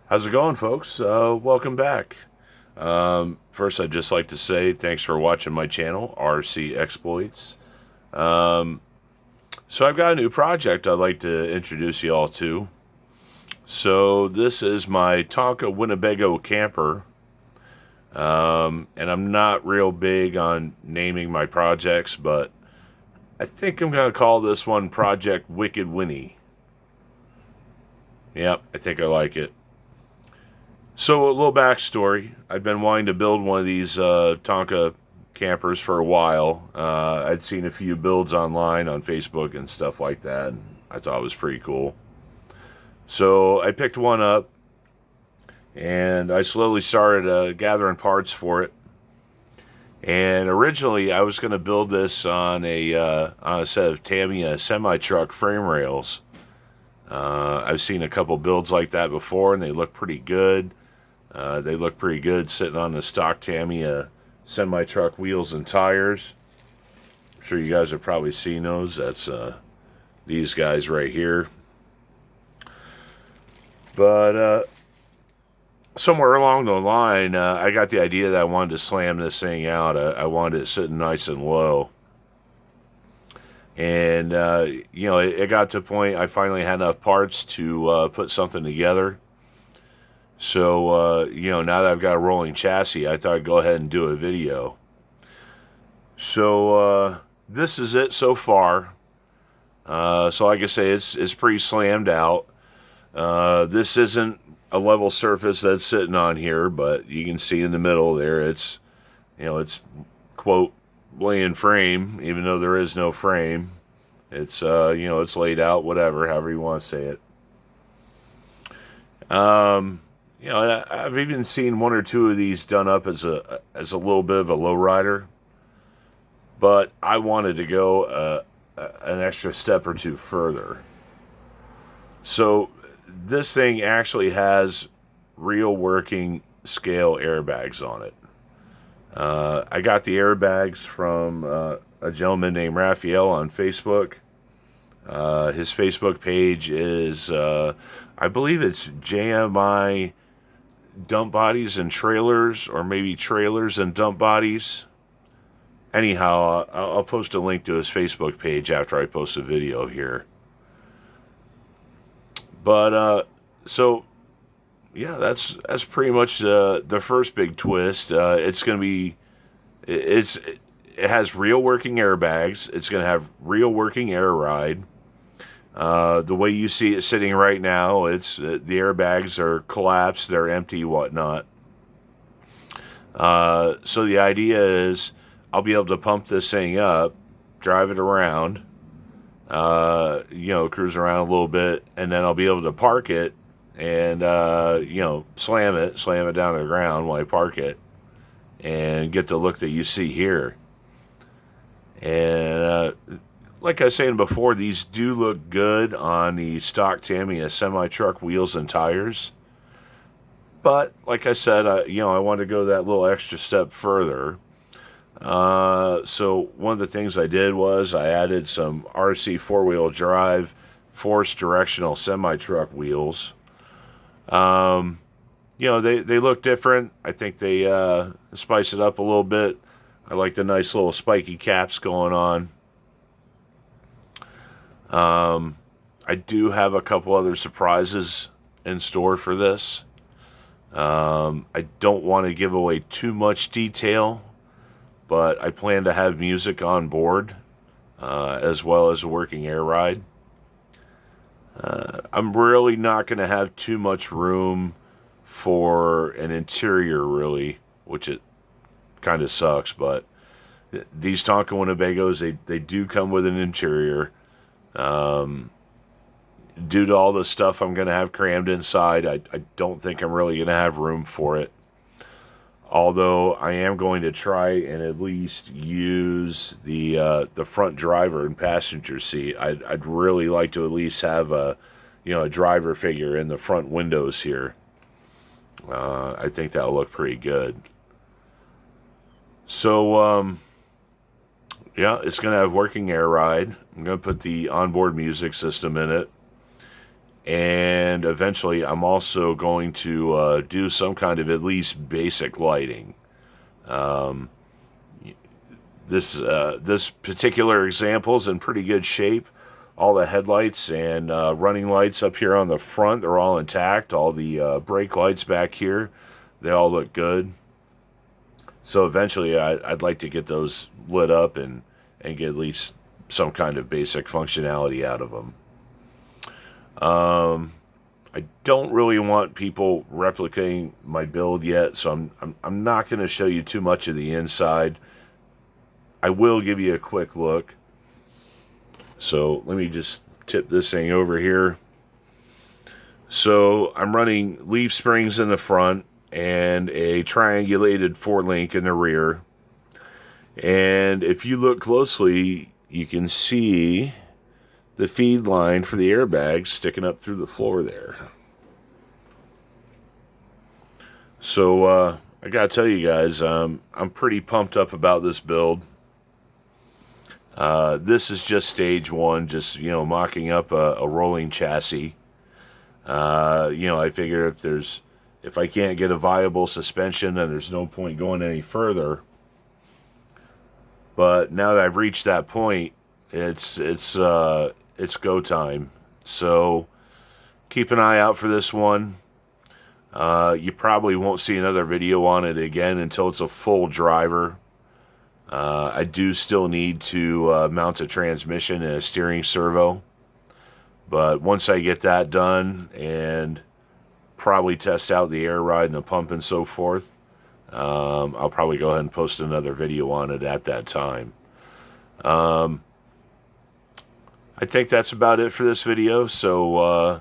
How's it going, folks? Welcome back. First, I'd just like to say thanks for watching my channel, RC Exploits. Um, so, I've got a new project I'd like to introduce you all to. So, this is my Tonka Winnebago camper. And I'm not real big on naming my projects, but I think I'm going to call this one Project Wicked Winnie. Yep, I think I like it. So a little backstory. I've been wanting to build one of these Tonka campers for a while. I'd seen a few builds online on Facebook and stuff like that. And I thought it was pretty cool. So I picked one up and I slowly started gathering parts for it. And originally I was going to build this on a set of Tamiya semi-truck frame rails. I've seen a couple builds like that before and they look pretty good. They look pretty good sitting on the stock Tamiya semi-truck wheels and tires. I'm sure you guys have probably seen those. That's these guys right here. But somewhere along the line, I got the idea that I wanted to slam this thing out. I wanted it sitting nice and low. And, it got to a point I finally had enough parts to put something together. So, now that I've got a rolling chassis, I thought I'd go ahead and do a video. So, this is it so far. So like I say, it's pretty slammed out. This isn't a level surface that's sitting on here, but you can see in the middle there, it's quote, laying frame, even though there is no frame. It's, it's laid out, whatever, however you want to say it. I've even seen one or two of these done up as a little bit of a lowrider, but I wanted to go an extra step or two further. So this thing actually has real working scale airbags on it. I got the airbags from a gentleman named Raphael on Facebook. His Facebook page is, I believe it's JMI Dump Bodies and Trailers, or maybe Trailers and Dump Bodies. Anyhow, I'll post a link to his Facebook page after I post a video here. But so yeah, that's pretty much the first big twist. It's going to be it has real working airbags. It's going to have real working air ride. The way you see it sitting right now, it's the airbags are collapsed, they're empty, whatnot. So the idea is I'll be able to pump this thing up, drive it around, cruise around a little bit, and then I'll be able to park it and, slam it down to the ground while I park it and get the look that you see here. And, like I was saying before, these do look good on the stock Tamiya semi-truck wheels and tires. But, like I said, I want to go that little extra step further. So one of the things I did was I added some RC four-wheel drive force directional semi-truck wheels. They look different. I think they spice it up a little bit. I like the nice little spiky caps going on. I do have a couple other surprises in store for this. I don't want to give away too much detail, but I plan to have music on board, as well as a working air ride. I'm really not going to have too much room for an interior, really, which it kind of sucks, but these Tonka Winnebagos, they do come with an interior. Due to all the stuff I'm going to have crammed inside, I don't think I'm really going to have room for it. Although I am going to try and at least use the front driver and passenger seat. I'd really like to at least have a driver figure in the front windows here. I think that'll look pretty good. So it's going to have working air ride. I'm going to put the onboard music system in it. And eventually I'm also going to do some kind of at least basic lighting. Um, this particular example is in pretty good shape. All the headlights and running lights up here on the front, they're all intact. All the brake lights back here, they all look good. So eventually I'd like to get those lit up and get at least some kind of basic functionality out of them. I don't really want people replicating my build yet, so I'm not going to show you too much of the inside. I will give you a quick look. So let me just tip this thing over here. So I'm running leaf springs in the front and a triangulated 4-link in the rear. And if you look closely, you can see the feed line for the airbag sticking up through the floor there. So I gotta tell you guys, I'm pretty pumped up about this build. This is just stage one, just, you know, mocking up a rolling chassis. You know, I figure if I can't get a viable suspension, then there's no point going any further. But now that I've reached that point, it's go time. So keep an eye out for this one. You probably won't see another video on it again until it's a full driver. I do still need to mount a transmission and a steering servo. But once I get that done and probably test out the air ride and the pump and so forth, I'll probably go ahead and post another video on it at that time. I think that's about it for this video. So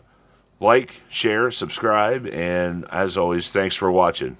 like, share, subscribe, and as always, thanks for watching.